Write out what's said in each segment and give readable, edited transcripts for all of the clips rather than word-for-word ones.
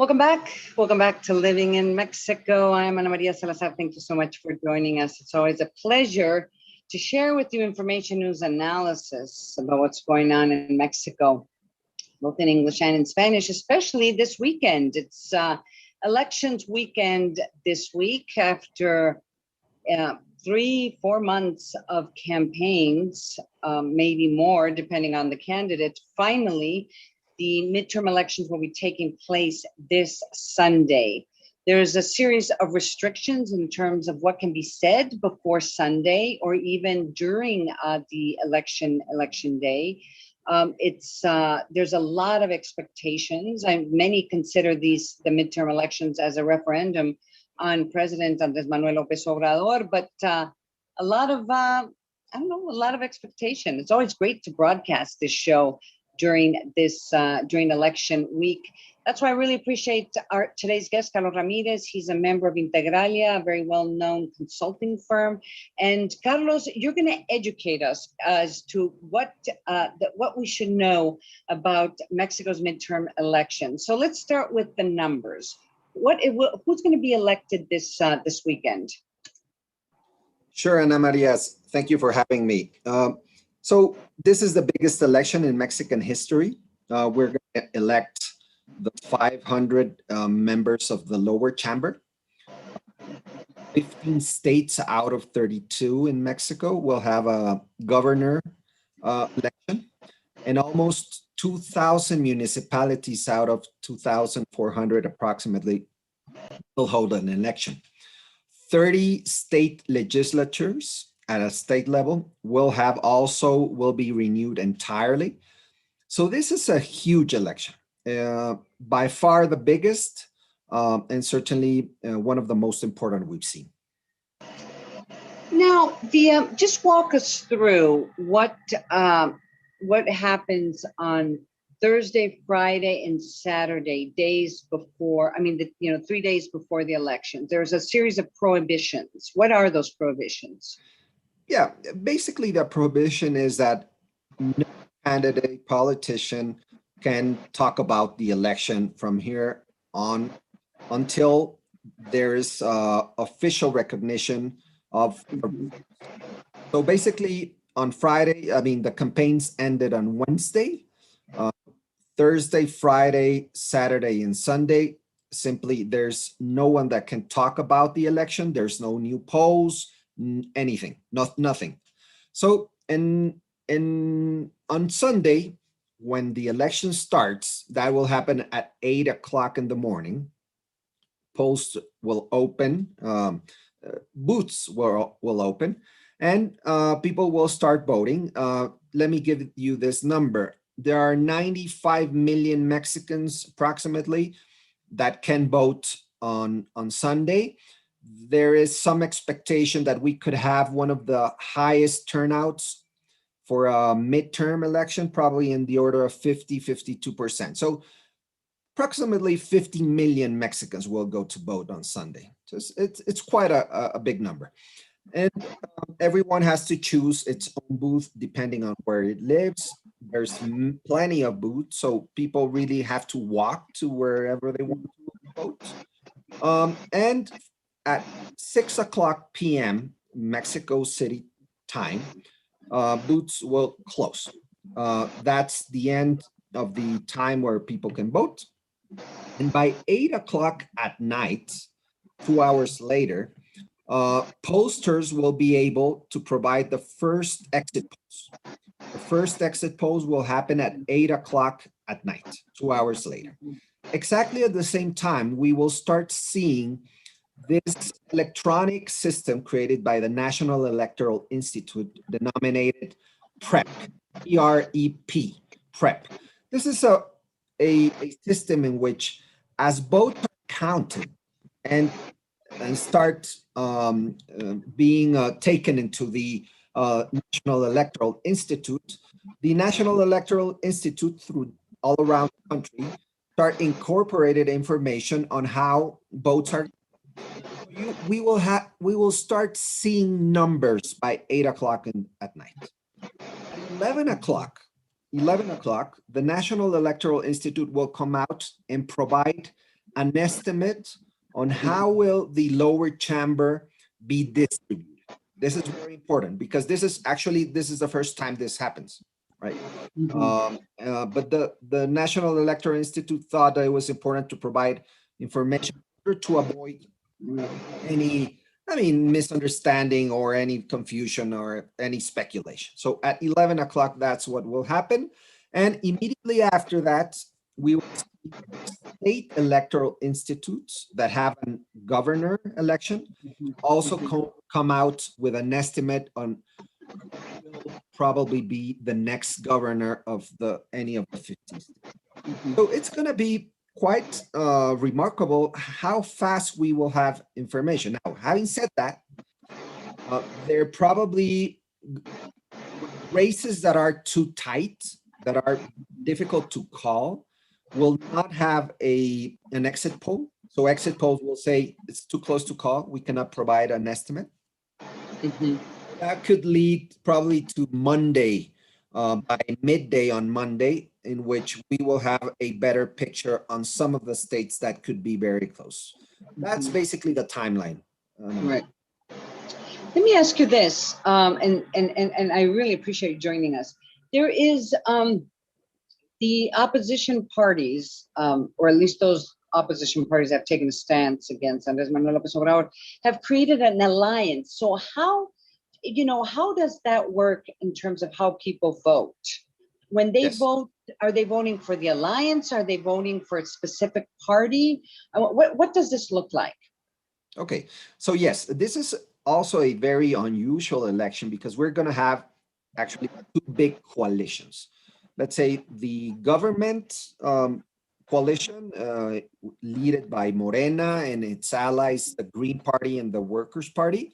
Welcome back. Welcome back to Living in Mexico. I'm Ana Maria Salazar. Thank you so much for joining us. It's always a pleasure to share with you information, news, analysis about what's going on in Mexico, both in English and in Spanish, especially this weekend. It's elections weekend this week after 3-4 months of campaigns, maybe more, depending on the candidate. Finally, the midterm elections will be taking place this Sunday. There's a series of restrictions in terms of what can be said before Sunday or even during the election day. There's a lot of expectations. Many consider the midterm elections as a referendum on President Andrés Manuel López Obrador, but a lot of expectation. It's always great to broadcast this show during election week. That's why I really appreciate today's guest, Carlos Ramirez. He's a member of Integralia, a very well-known consulting firm. And Carlos, you're going to educate us as to what we should know about Mexico's midterm election. So let's start with the numbers. Who's going to be elected this weekend? Sure, Ana Maria. Thank you for having me. So this is the biggest election in Mexican history. We're going to elect the 500 members of the lower chamber. 15 states out of 32 in Mexico will have a governor election, and almost 2,000 municipalities out of 2,400 approximately will hold an election. 30 state legislatures at a state level will be renewed entirely. So this is a huge election, by far the biggest, and certainly one of the most important we've seen. Now, just walk us through what happens on Thursday, Friday, and Saturday, days before. 3 days before the election. There's a series of prohibitions. What are those prohibitions? Yeah, basically the prohibition is that no candidate, politician can talk about the election from here on until there is official recognition of. So basically on Friday, the campaigns ended on Wednesday. Thursday, Friday, Saturday, and Sunday, simply there's no one that can talk about the election. There's no new polls, anything, nothing. So on Sunday, when the election starts, that will happen at 8 o'clock in the morning. Polls will open, booths will open, and people will start voting. Let me give you this number. There are 95 million Mexicans approximately that can vote on Sunday. There is some expectation that we could have one of the highest turnouts for a midterm election, probably in the order of 52%. So approximately 50 million Mexicans will go to vote on Sunday. So it's quite a big number. And everyone has to choose its own booth depending on where it lives. There's plenty of booths, so people really have to walk to wherever they want to vote. And at 6 o'clock p.m. Mexico City time, booths will close. That's the end of the time where people can vote. And by 8 o'clock at night, 2 hours later, pollsters will be able to provide the first exit polls. The first exit polls will happen at 8 o'clock at night, 2 hours later. Exactly at the same time, we will start seeing this electronic system created by the National Electoral Institute, denominated PREP, P-R-E-P, PREP. This is a system in which, as votes are counted and start being taken into the National Electoral Institute, the National Electoral Institute, through all around the country, start incorporated information on how votes are. We will start seeing numbers by 8 o'clock at night. At 11 o'clock, the National Electoral Institute will come out and provide an estimate on how will the lower chamber be distributed. This is very important because this is the first time this happens, right? But the National Electoral Institute thought that it was important to provide information to avoid any, misunderstanding or any confusion or any speculation. So at 11 o'clock, that's what will happen. And immediately after that, we will see state electoral institutes that have a governor election also come out with an estimate on who will probably be the next governor of any of the 50 states. So it's going to be quite remarkable how fast we will have information. Now, having said that, there are probably races that are too tight, that are difficult to call, will not have an exit poll. So exit polls will say it's too close to call. We cannot provide an estimate. That could lead probably to Monday, by midday on Monday, in which we will have a better picture on some of the states that could be very close. That's basically the timeline. Right. Let me ask you this, and I really appreciate you joining us. There is the opposition parties, or at least those opposition parties have taken a stance against Andrés Manuel López Obrador, have created an alliance. So how does that work in terms of how people vote? When they vote, are they voting for the alliance? Are they voting for a specific party? What does this look like? Okay, so yes, this is also a very unusual election because we're going to have actually two big coalitions. Let's say the government coalition led by Morena and its allies, the Green Party and the Workers' Party.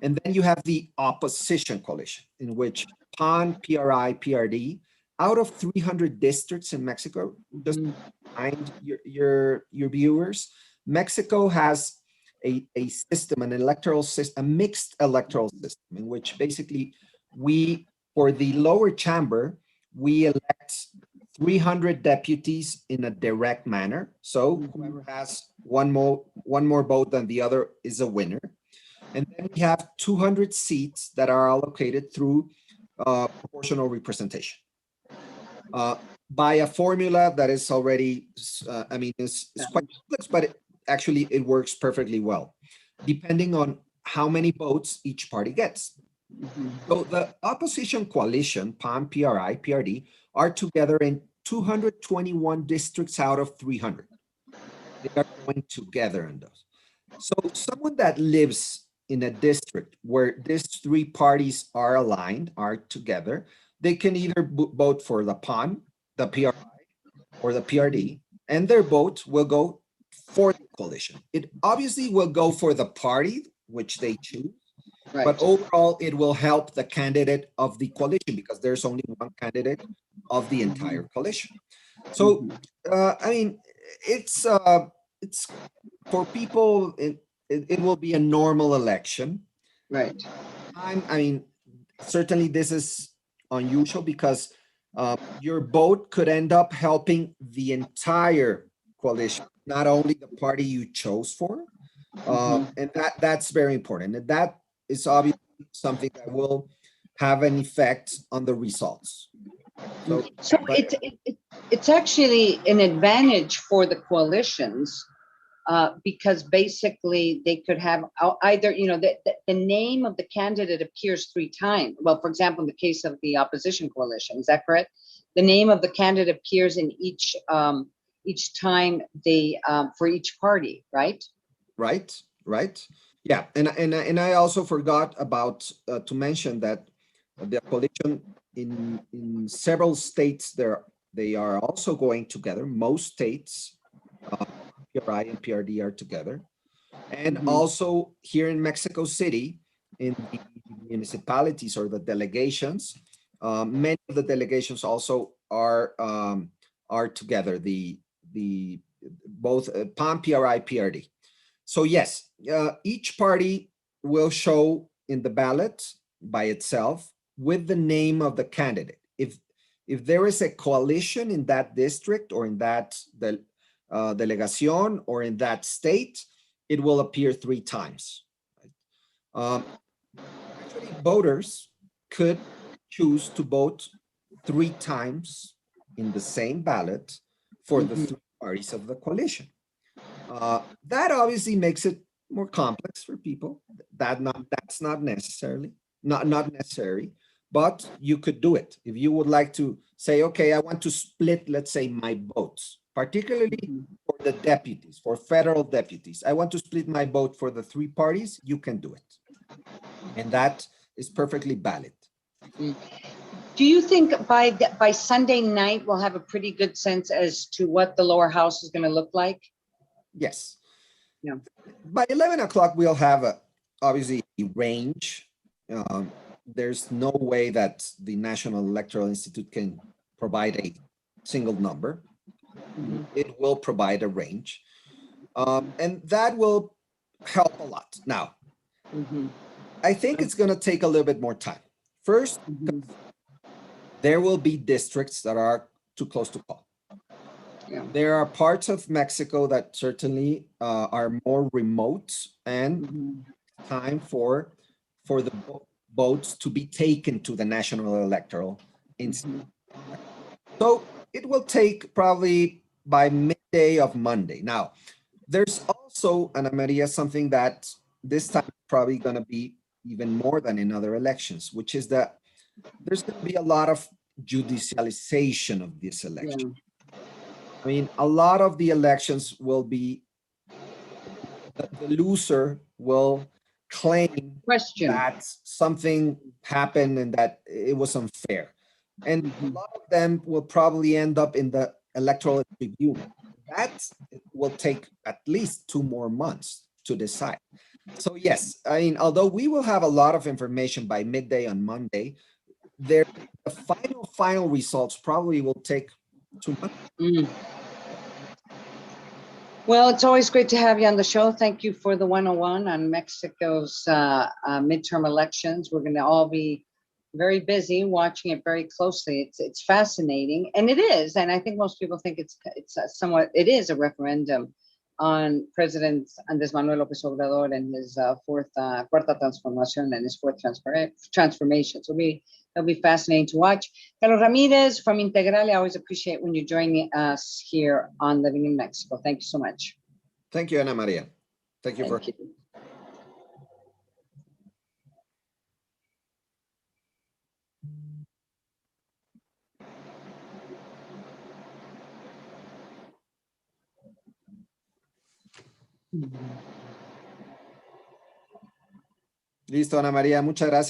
And then you have the opposition coalition in which PAN, PRI, PRD, out of 300 districts in Mexico, just behind your viewers, Mexico has a system, an electoral system, a mixed electoral system in which basically for the lower chamber, we elect 300 deputies in a direct manner. So whoever has one more vote than the other is a winner. And then we have 200 seats that are allocated through proportional representation by a formula that is already, it's quite complex, but it works perfectly well, depending on how many votes each party gets. So the opposition coalition, PAN, PRI, PRD, are together in 221 districts out of 300. They are going together in those. So someone that lives in a district where these three parties are aligned, are together, they can either vote for the PAN, the PRI, or the PRD, and their vote will go for the coalition. It obviously will go for the party which they choose, but overall it will help the candidate of the coalition because there's only one candidate of the entire coalition. So, it's for people, it will be a normal election. Right. Certainly this is unusual because your vote could end up helping the entire coalition, not only the party you chose for. And that's very important. And that is obviously something that will have an effect on the results. So it's actually an advantage for the coalitions because basically they could have either, the name of the candidate appears 3 times. Well, for example, in the case of the opposition coalition, is that correct? The name of the candidate appears in each time they for each party, right? Right. Yeah, and I also forgot about to mention that the coalition in several states they are also going together. Most states, PRI and PRD are together, and also here in Mexico City, in the municipalities or the delegations, many of the delegations also are together. The both PAN, PRI, PRD. So yes, each party will show in the ballot by itself with the name of the candidate. If there is a coalition in that district or in that delegación or in that state, it will appear 3 times. Actually, voters could choose to vote 3 times in the same ballot for the 3 parties of the coalition. That obviously makes it more complex for people. That's not necessary, but you could do it. If you would like to say, okay, I want to split, let's say, my votes, particularly for the deputies, for federal deputies. I want to split my vote for the 3 parties, you can do it. And that is perfectly valid. Do you think by Sunday night, we'll have a pretty good sense as to what the lower house is going to look like? Yes. Yeah. By 11 o'clock, we'll have obviously a range. There's no way that the National Electoral Institute can provide a single number. It will provide a range. And that will help a lot. Now, I think it's going to take a little bit more time. First, there will be districts that are too close to call. Yeah. There are parts of Mexico that certainly are more remote and time for the votes to be taken to the National Electoral Institute. So it will take probably by midday of Monday. Now, there's also, Ana Maria, something that this time probably going to be even more than in other elections, which is that there's going to be a lot of judicialization of this election. Yeah. I mean, a lot of the elections will be, the loser will claim that something happened and that it was unfair. And a lot of them will probably end up in the electoral tribunal. That will take at least 2 more months to decide. So yes, I mean, although we will have a lot of information by midday on Monday, the final results probably will take 2 months. Well, it's always great to have you on the show. Thank you for the 101 on Mexico's midterm elections. We're going to all be very busy watching it very closely. It's fascinating, and it is. And I think most people think it is a referendum on President Andrés Manuel López Obrador and his cuarta transformación and his 4th transformation. So it'll be fascinating to watch. Carlos Ramirez from Integralia, I always appreciate when you join us here on Living in Mexico. Thank you so much. Thank you, Ana Maria. Thank you. Listo, Ana María, muchas gracias.